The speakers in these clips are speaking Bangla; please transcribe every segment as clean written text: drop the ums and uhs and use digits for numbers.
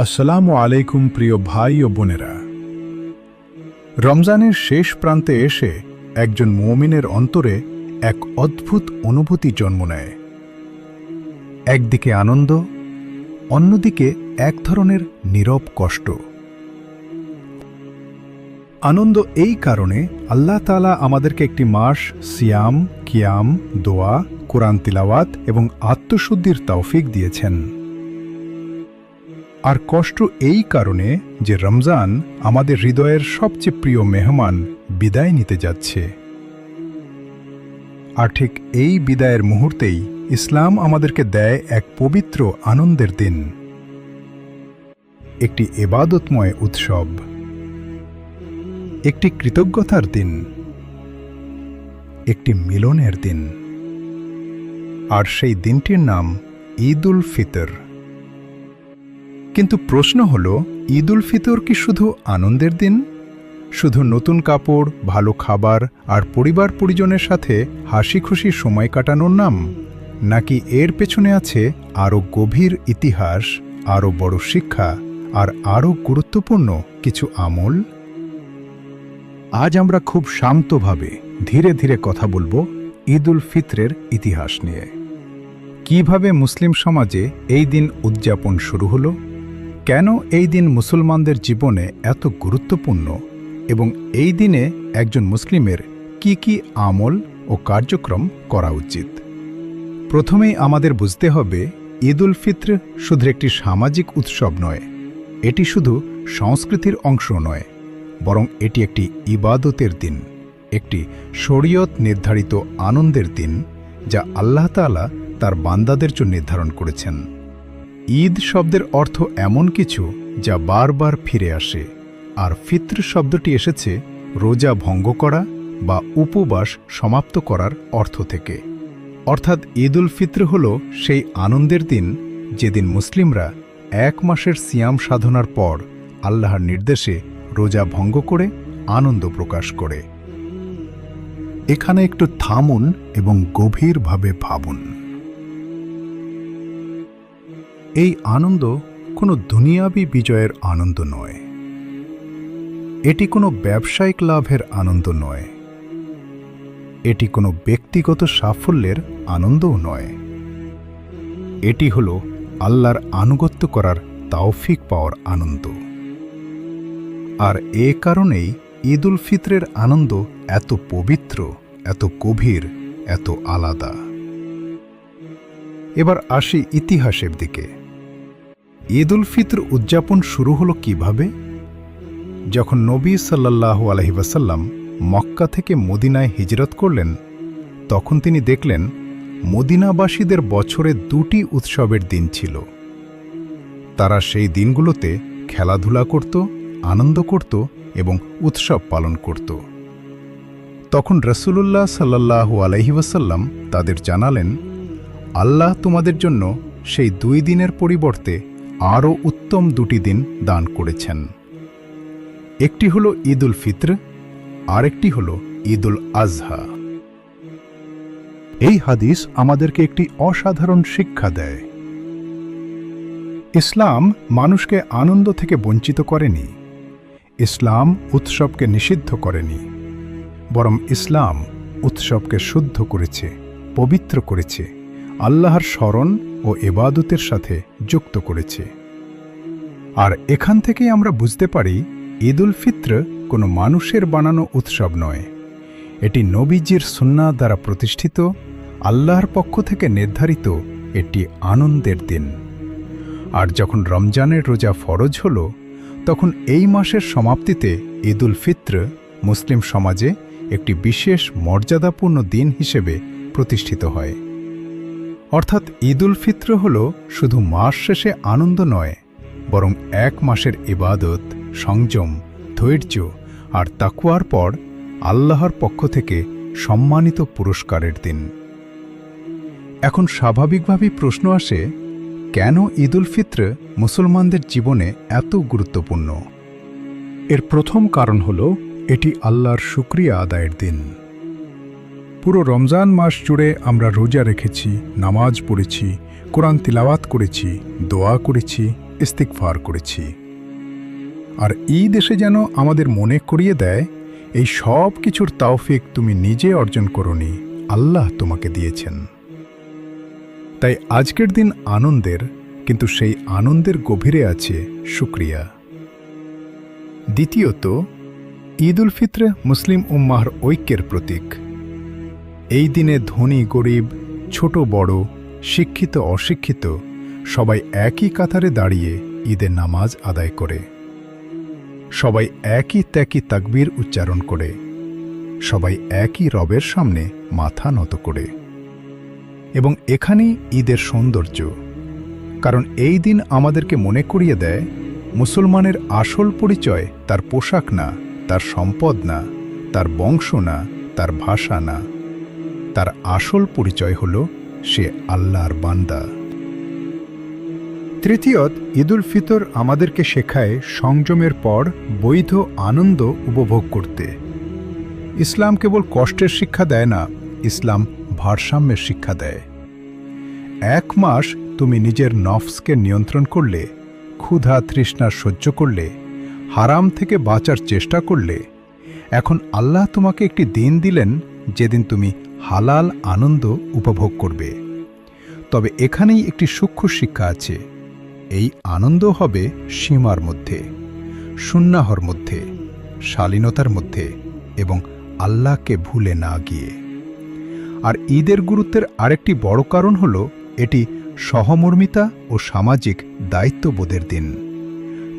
আসসালামু আলাইকুম প্রিয় ভাই ও বোনেরা। রমজানের শেষ প্রান্তে এসে একজন মুমিনের অন্তরে এক অদ্ভুত অনুভূতি জন্ম নেয়। একদিকে আনন্দ, অন্যদিকে এক ধরনের নীরব কষ্ট। আনন্দ এই কারণে আল্লাহ তাআলা আমাদেরকে একটি মাস সিয়াম, কিয়াম, দোয়া, কোরআন তিলাওয়াত এবং আত্মশুদ্ধির তৌফিক দিয়েছেন। আর কষ্ট এই কারণে যে রমজান আমাদের হৃদয়ের সবচেয়ে প্রিয় মেহমান বিদায় নিতে যাচ্ছে। আর ঠিক এই বিদায়ের মুহূর্তেই ইসলাম আমাদেরকে দেয় এক পবিত্র আনন্দের দিন, একটি ইবাদতময় উৎসব, একটি কৃতজ্ঞতার দিন, একটি মিলনের দিন। আর সেই দিনটির নাম ঈদ উল ফিতর। কিন্তু প্রশ্ন হল, ঈদ উল ফিতর কি শুধু আনন্দের দিন, শুধু নতুন কাপড়, ভালো খাবার আর পরিবার পরিজনের সাথে হাসি খুশি সময় কাটানোর নাম, নাকি এর পেছনে আছে আরও গভীর ইতিহাস, আরও বড় শিক্ষা আর আরও গুরুত্বপূর্ণ কিছু আমল? আজ আমরা খুব শান্তভাবে ধীরে ধীরে কথা বলবো ঈদ উল ফিতরের ইতিহাস নিয়ে। কিভাবে মুসলিম সমাজে এই দিন উদযাপন শুরু হলো, কেন এই দিন মুসলমানদের জীবনে এত গুরুত্বপূর্ণ, এবং এই দিনে একজন মুসলিমের কি কি আমল ও কার্যক্রম করা উচিত। প্রথমেই আমাদের বুঝতে হবে, ঈদ উল ফিতর শুধু একটি সামাজিক উৎসব নয়, এটি শুধু সংস্কৃতির অংশ নয়, বরং এটি একটি ইবাদতের দিন, একটি শরীয়ত নির্ধারিত আনন্দের দিন, যা আল্লাহ তাআলা তার বান্দাদের জন্য নির্ধারণ করেছেন। ঈদ শব্দের অর্থ এমন কিছু যা বারবার ফিরে আসে, আর ফিত্র শব্দটি এসেছে রোজা ভঙ্গ করা বা উপবাস সমাপ্ত করার অর্থ থেকে। অর্থাৎ ঈদ উল ফিতর হল সেই আনন্দের দিন যেদিন মুসলিমরা এক মাসের সিয়াম সাধনার পর আল্লাহর নির্দেশে রোজা ভঙ্গ করে আনন্দ প্রকাশ করে। এখানে একটু থামুন এবং গভীরভাবে ভাবুন। এই আনন্দ কোনো দুনিয়াবী বিজয়ের আনন্দ নয়, এটি কোনো ব্যবসায়িক লাভের আনন্দ নয়, এটি কোনো ব্যক্তিগত সাফল্যের আনন্দও নয়। এটি হল আল্লাহর আনুগত্য করার তৌফিক পাওয়ার আনন্দ। আর এ কারণেই ঈদ উল ফিতরের আনন্দ এত পবিত্র, এত গভীর, এত আলাদা। এবার আসি ইতিহাসের দিকে। ঈদ উল ফিতর উদযাপন শুরু হলো কিভাবে? যখন নবী সাল্লাল্লাহু আলাইহি ওয়াসাল্লাম মক্কা থেকে মদিনায় হিজরত করলেন, তখন তিনি দেখলেন মদিনাবাসীদের বছরে দুটি উৎসবের দিন ছিল। তারা সেই দিনগুলোতে খেলাধুলা করত, আনন্দ করত এবং উৎসব পালন করত। তখন রাসূলুল্লাহ সাল্লাল্লাহু আলাইহি ওয়াসাল্লাম তাদের জানালেন, আল্লাহ তোমাদের জন্য সেই দুই দিনের পরিবর্তে আরও উত্তম দুটি দিন দান করেছেন। একটি হল ঈদ উল ফিতর, আরেকটি হল ঈদ উল আজহা। এই হাদিস আমাদেরকে একটি অসাধারণ শিক্ষা দেয়। ইসলাম মানুষকে আনন্দ থেকে বঞ্চিত করেনি, ইসলাম উৎসবকে নিষিদ্ধ করেনি, বরং ইসলাম উৎসবকে শুদ্ধ করেছে, পবিত্র করেছে, আল্লাহর স্মরণ ও ইবাদতের সাথে যুক্ত করেছে। আর এখান থেকেই আমরা বুঝতে পারি, ঈদ উল ফিতর কোনো মানুষের বানানো উৎসব নয়, এটি নবীজির সুন্নাহ দ্বারা প্রতিষ্ঠিত, আল্লাহর পক্ষ থেকে নির্ধারিত একটি আনন্দের দিন। আর যখন রমজানের রোজা ফরজ হল, তখন এই মাসের সমাপ্তিতে ঈদ উল ফিতর মুসলিম সমাজে একটি বিশেষ মর্যাদাপূর্ণ দিন হিসেবে প্রতিষ্ঠিত হয়। অর্থাৎ ঈদ উল ফিতর হল শুধু মাস শেষে আনন্দ নয়, বরং এক মাসের ইবাদত, সংযম, ধৈর্য আর তাকওয়ার পর আল্লাহর পক্ষ থেকে সম্মানিত পুরস্কারের দিন। এখন স্বাভাবিকভাবেই প্রশ্ন আসে, কেন ঈদ উল ফিতর মুসলমানদের জীবনে এত গুরুত্বপূর্ণ? এর প্রথম কারণ হল, এটি আল্লাহর শুকরিয়া আদায়ের দিন। পুরো রমজান মাস জুড়ে আমরা রোজা রেখেছি, নামাজ পড়েছি, কোরআন তিলাওয়াত করেছি, দোয়া করেছি, ইস্তিগফার করেছি। আর ঈদ এসে যেন আমাদের মনে করিয়ে দেয়, এই সব কিছুর তাওফিক তুমি নিজে অর্জন করোনি, আল্লাহ তোমাকে দিয়েছেন। তাই আজকের দিন আনন্দের, কিন্তু সেই আনন্দের গভীরে আছে শুকরিয়া। দ্বিতীয়ত, ঈদ উল ফিত্র মুসলিম উম্মাহর ঐক্যের প্রতীক। এই দিনে ধনী গরিব, ছোট বড়, শিক্ষিত অশিক্ষিত সবাই একই কাতারে দাঁড়িয়ে ঈদের নামাজ আদায় করে। সবাই একই তাকবীর উচ্চারণ করে। সবাই একই রবের সামনে মাথা নত করে। এবং এখানেই ঈদের সৌন্দর্য, কারণ এই দিন আমাদেরকে মনে করিয়ে দেয়, মুসলমানের আসল পরিচয় তার পোশাক না, তার সম্পদ না, তার বংশ না, তার ভাষা না। তার আসল পরিচয় হল সে আল্লাহর বান্দা। তৃতীয়ত, ঈদ উল ফিতর আমাদেরকে শেখায় সংযমের পর বৈধ আনন্দ উপভোগ করতে। ইসলাম কেবল কষ্টের শিক্ষা দেয় না, ইসলাম ভারসাম্যের শিক্ষা দেয়। 1 মাস তুমি নিজের নফসকে নিয়ন্ত্রণ করলে, ক্ষুধা তৃষ্ণা সহ্য করলে, হারাম থেকে বাঁচার চেষ্টা করলে, এখন আল্লাহ তোমাকে একটি দিন দিলেন যেদিন তুমি হালাল আনন্দ উপভোগ করবে। তবে এখানেই একটি সূক্ষ্ম শিক্ষা আছে, এই আনন্দ হবে সীমার মধ্যে, সুন্নাহর মধ্যে, শালীনতার মধ্যে এবং আল্লাহকে ভুলে না গিয়ে। আর ঈদের গুরুত্বের আরেকটি বড় কারণ হল এটি সহমর্মিতা ও সামাজিক দায়িত্ববোধের দিন।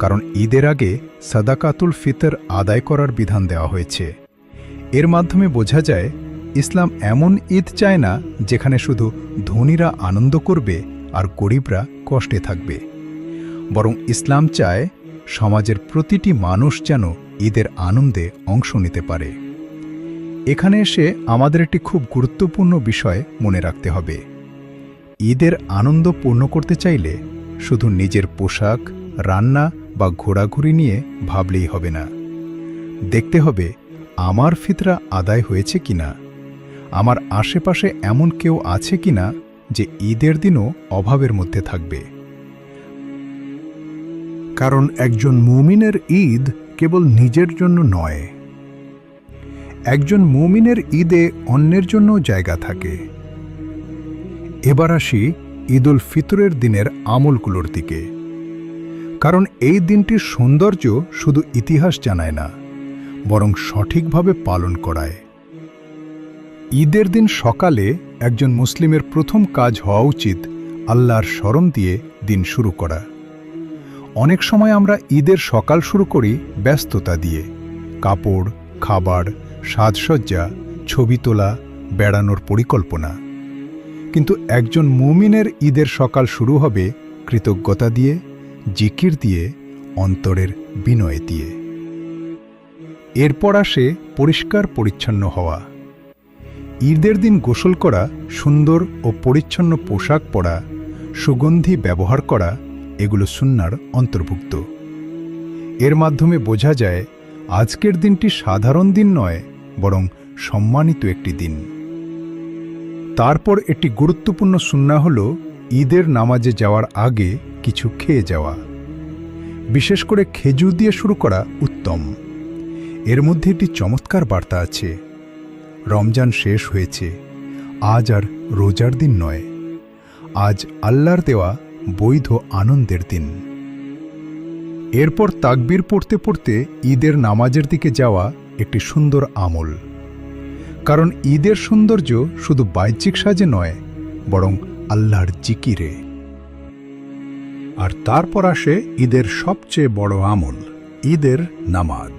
কারণ ঈদের আগে সাদাকাতুল ফিতর আদায় করার বিধান দেওয়া হয়েছে। এর মাধ্যমে বোঝা যায়, ইসলাম এমন ঈদ চায় না যেখানে শুধু ধনীরা আনন্দ করবে আর গরিবরা কষ্টে থাকবে, বরং ইসলাম চায় সমাজের প্রতিটি মানুষ যেন ঈদের আনন্দে অংশ নিতে পারে। এখানে এসে আমাদের একটি খুব গুরুত্বপূর্ণ বিষয় মনে রাখতে হবে। ঈদের আনন্দ পূর্ণ করতে চাইলে শুধু নিজের পোশাক, রান্না বা ঘোরাঘুরি নিয়ে ভাবলেই হবে না। দেখতে হবে আমার ফিতরা আদায় হয়েছে কিনা, আমার আশেপাশে এমন কেউ আছে কিনা যে ঈদের দিনও অভাবের মধ্যে থাকবে। কারণ একজন মুমিনের ঈদ কেবল নিজের জন্য নয়, একজন মুমিনের ঈদে অন্যের জন্য জায়গা থাকে। এবার আসি ঈদ উল ফিতরের দিনের আমলগুলোর দিকে। কারণ এই দিনটির সৌন্দর্য শুধু ইতিহাস জানায় না, বরং সঠিকভাবে পালন করায়। ঈদের দিন সকালে একজন মুসলিমের প্রথম কাজ হওয়া উচিত আল্লাহর স্মরণ দিয়ে দিন শুরু করা। অনেক সময় আমরা ঈদের সকাল শুরু করি ব্যস্ততা দিয়ে, কাপড়, খাবার, সাজসজ্জা, ছবি তোলা, বেড়ানোর পরিকল্পনা। কিন্তু একজন মুমিনের ঈদের সকাল শুরু হবে কৃতজ্ঞতা দিয়ে, জিকির দিয়ে, অন্তরের বিনয় দিয়ে। এরপর আসে পরিষ্কার পরিচ্ছন্ন হওয়া। ঈদের দিন গোসল করা, সুন্দর ও পরিচ্ছন্ন পোশাক পরা, সুগন্ধি ব্যবহার করা, এগুলো সুন্নাহর অন্তর্ভুক্ত। এর মাধ্যমে বোঝা যায় আজকের দিনটি সাধারণ দিন নয়, বরং সম্মানিত একটি দিন। তারপর একটি গুরুত্বপূর্ণ সুন্নাহ হল ঈদের নামাজে যাওয়ার আগে কিছু খেয়ে যাওয়া। বিশেষ করে খেজুর দিয়ে শুরু করা উত্তম। এর মধ্যে একটি চমৎকার বার্তা আছে, রমজান শেষ হয়েছে, আজ আর রোজার দিন নয়, আজ আল্লাহর দেওয়া বৈধ আনন্দের দিন। এরপর তাকবীর পড়তে পড়তে ঈদের নামাজের দিকে যাওয়া একটি সুন্দর আমল। কারণ ঈদের সৌন্দর্য শুধু বাহ্যিক সাজে নয়, বরং আল্লাহর জিকিরে। আর তারপর আসে ঈদের সবচেয়ে বড় আমল, ঈদের নামাজ।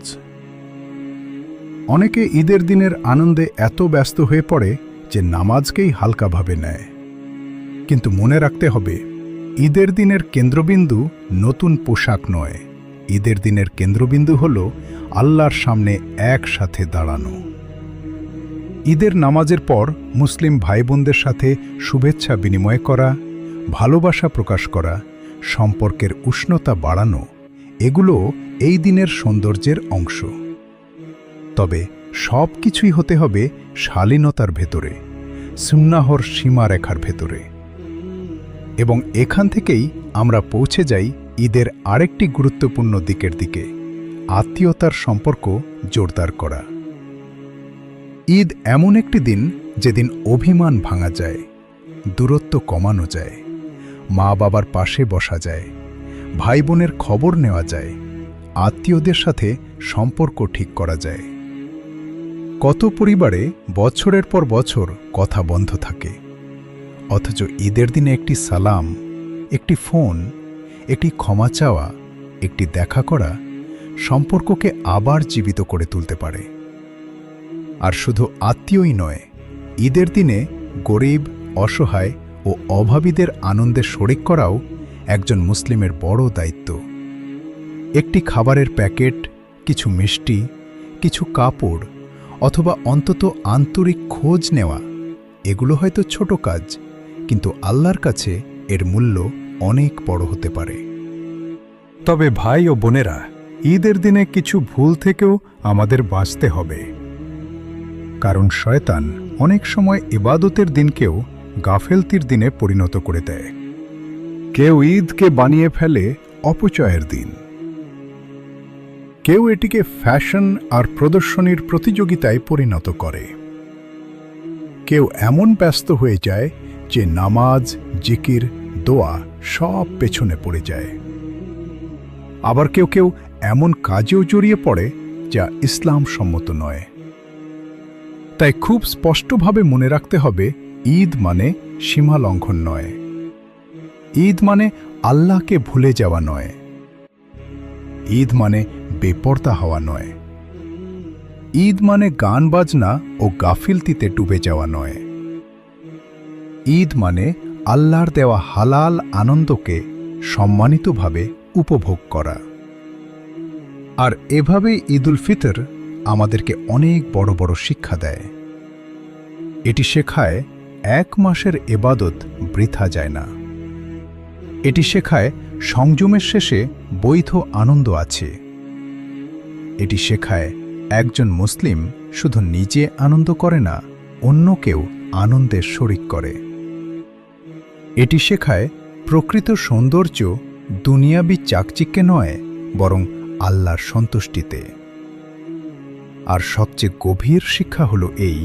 অনেকে ঈদের দিনের আনন্দে এত ব্যস্ত হয়ে পড়ে যে নামাজকেই হালকাভাবে নেয়। কিন্তু মনে রাখতে হবে, ঈদের দিনের কেন্দ্রবিন্দু নতুন পোশাক নয়, ঈদের দিনের কেন্দ্রবিন্দু হল আল্লাহর সামনে একসাথে দাঁড়ানো। ঈদের নামাজের পর মুসলিম ভাই বোনদের সাথে শুভেচ্ছা বিনিময় করা, ভালোবাসা প্রকাশ করা, সম্পর্কের উষ্ণতা বাড়ানো, এগুলো এই দিনের সৌন্দর্যের অংশ। তবে সব কিছুই হতে হবে শালীনতার ভেতরে, সুন্নাহর সীমারেখার ভেতরে। এবং এখান থেকেই আমরা পৌঁছে যাই ঈদের আরেকটি গুরুত্বপূর্ণ দিকের দিকে, আত্মীয়তার সম্পর্ক জোরদার করা। ঈদ এমন একটি দিন যেদিন অভিমান ভাঙা যায়, দূরত্ব কমানো যায়, মা বাবার পাশে বসা যায়, ভাই বোনের খবর নেওয়া যায়, আত্মীয়দের সাথে সম্পর্ক ঠিক করা যায়। কত পরিবারে বছরের পর বছর কথা বন্ধ থাকে, অথচ ঈদের দিনে একটি সালাম, একটি ফোন, একটি ক্ষমা চাওয়া, একটি দেখা করা সম্পর্ককে আবার জীবিত করে তুলতে পারে। আর শুধু আত্মীয়ই নয়, ঈদের দিনে গরিব, অসহায় ও অভাবীদের আনন্দে শরিক করাও একজন মুসলিমের বড় দায়িত্ব। একটি খাবারের প্যাকেট, কিছু মিষ্টি, কিছু কাপড় অথবা অন্তত আন্তরিক খোঁজ নেওয়া, এগুলো হয়তো ছোট কাজ, কিন্তু আল্লাহর কাছে এর মূল্য অনেক বড় হতে পারে। তবে ভাই ও বোনেরা, ঈদের দিনে কিছু ভুল থেকেও আমাদের বাঁচতে হবে, কারণ শয়তান অনেক সময় ইবাদতের দিনকেও গাফেলতির দিনে পরিণত করে দেয়। কেউ ঈদকে বানিয়ে ফেলে অপচয়ের দিন, কেউ এটিকে ফ্যাশন আর প্রদর্শনীর প্রতিযোগিতায় পরিণত করে, কেউ এমন ব্যস্ত হয়ে যায় যে নামাজ, জিকির, দোয়া সব পেছনে পড়ে যায়। আবার কেউ কেউ এমন কাজেও জড়িয়ে পড়ে যা ইসলাম সম্মত নয়। তাই খুব স্পষ্টভাবে মনে রাখতে হবে, ঈদ মানে সীমা লঙ্ঘন নয়, ঈদ মানে আল্লাহকে ভুলে যাওয়া নয়, ঈদ মানে বেপরদা হওয়া নয়, ঈদ মানে গান বাজনা ও গাফিলতিতে ডুবে যাওয়া নয়, ঈদ মানে আল্লাহর দেওয়া হালাল আনন্দকে সম্মানিতভাবে উপভোগ করা। আর এভাবেই ঈদুল ফিতর আমাদেরকে অনেক বড় বড় শিক্ষা দেয়। এটি শেখায় এক মাসের ইবাদত বৃথা যায় না। এটি শেখায় সংযমের শেষে বৈধ আনন্দ আছে। এটি শেখায় একজন মুসলিম শুধু নিজে আনন্দ করে না, অন্যকেও আনন্দের শরিক করে। এটি শেখায় প্রকৃত সৌন্দর্য দুনিয়াবি চাকচিক্যে নয়, বরং আল্লাহর সন্তুষ্টিতে। আর সবচেয়ে গভীর শিক্ষা হলো এই,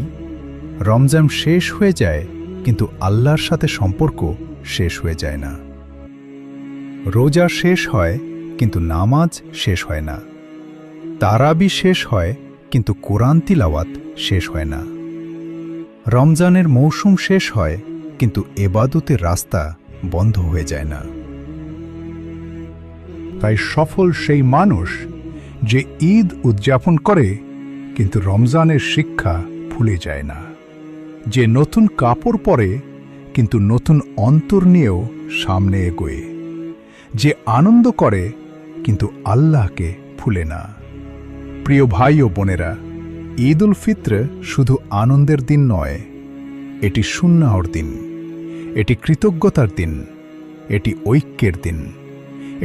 রমজান শেষ হয়ে যায় কিন্তু আল্লাহর সাথে সম্পর্ক শেষ হয়ে যায় না। রোজা শেষ হয় কিন্তু নামাজ শেষ হয় না। তারাবি শেষ হয় কিন্তু কোরআন তিলাওয়াত শেষ হয় না। রমজানের মৌসুম শেষ হয় কিন্তু এবাদতের রাস্তা বন্ধ হয়ে যায় না। তাই সফল সেই মানুষ যে ঈদ উদযাপন করে কিন্তু রমজানের শিক্ষা ভুলে যায় না, যে নতুন কাপড় পরে কিন্তু নতুন অন্তর নিয়েও সামনে এগোয়, যে আনন্দ করে কিন্তু আল্লাহকে ভুলে না। প্রিয় ভাই ও বোনেরা, ঈদ উল ফিত্র শুধু আনন্দের দিন নয়, এটি সুন্নাহর দিন, এটি কৃতজ্ঞতার দিন, এটি ঐক্যের দিন,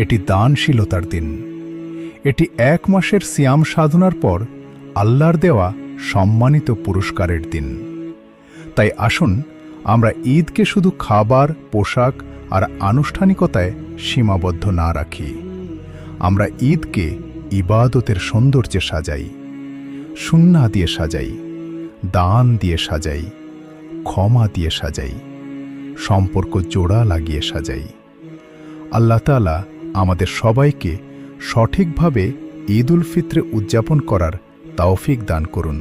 এটি দানশীলতার দিন, এটি এক মাসের সিয়াম সাধনার পর আল্লাহর দেওয়া সম্মানিত পুরস্কারের দিন। তাই আসুন আমরা ঈদকে শুধু খাবার, পোশাক আর আনুষ্ঠানিকতায় সীমাবদ্ধ না রাখি। আমরা ঈদকে ইবাদতের সৌন্দর্যে সাজাই, সুন্নাহ দিয়ে সাজাই, দান দিয়ে সাজাই, ক্ষমা দিয়ে সাজাই, সম্পর্ক জোড়া লাগিয়ে সাজাই। আল্লাহ তাআলা আমাদের সবাইকে সঠিকভাবে ঈদ উল ফিত্র উদযাপন করার তৌফিক দান করুন।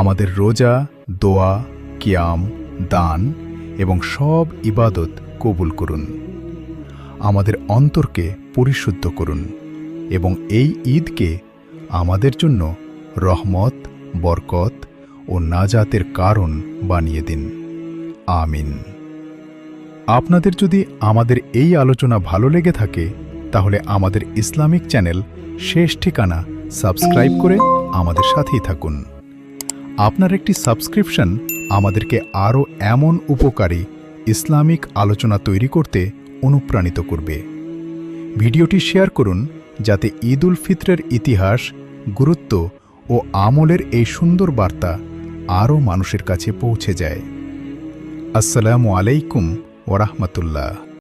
আমাদের রোজা, দোয়া, কিয়াম, দান এবং সব ইবাদত কবুল করুন। আমাদের অন্তরকে পরিশুদ্ধ করুন এবং এই ঈদকে আমাদের জন্য রহমত, বরকত ও নাজাতের কারণ বানিয়ে দিন। আমিন। আপনাদের যদি আমাদের এই আলোচনা ভালো লেগে থাকে, তাহলে আমাদের ইসলামিক চ্যানেল শেষ ঠিকানা সাবস্ক্রাইব করে আমাদের সাথেই থাকুন। আপনার একটি সাবস্ক্রিপশন আমাদেরকে আরও এমন উপকারী ইসলামিক আলোচনা তৈরি করতে অনুপ্রাণিত করবে। ভিডিওটি শেয়ার করুন যাতে ঈদ উল ফিত্রের ইতিহাস, গুরুত্ব ও আমলের এই সুন্দর বার্তা আরও মানুষের কাছে পৌঁছে যায়। আসসালামু আলাইকুম ওয়া রাহমাতুল্লাহ।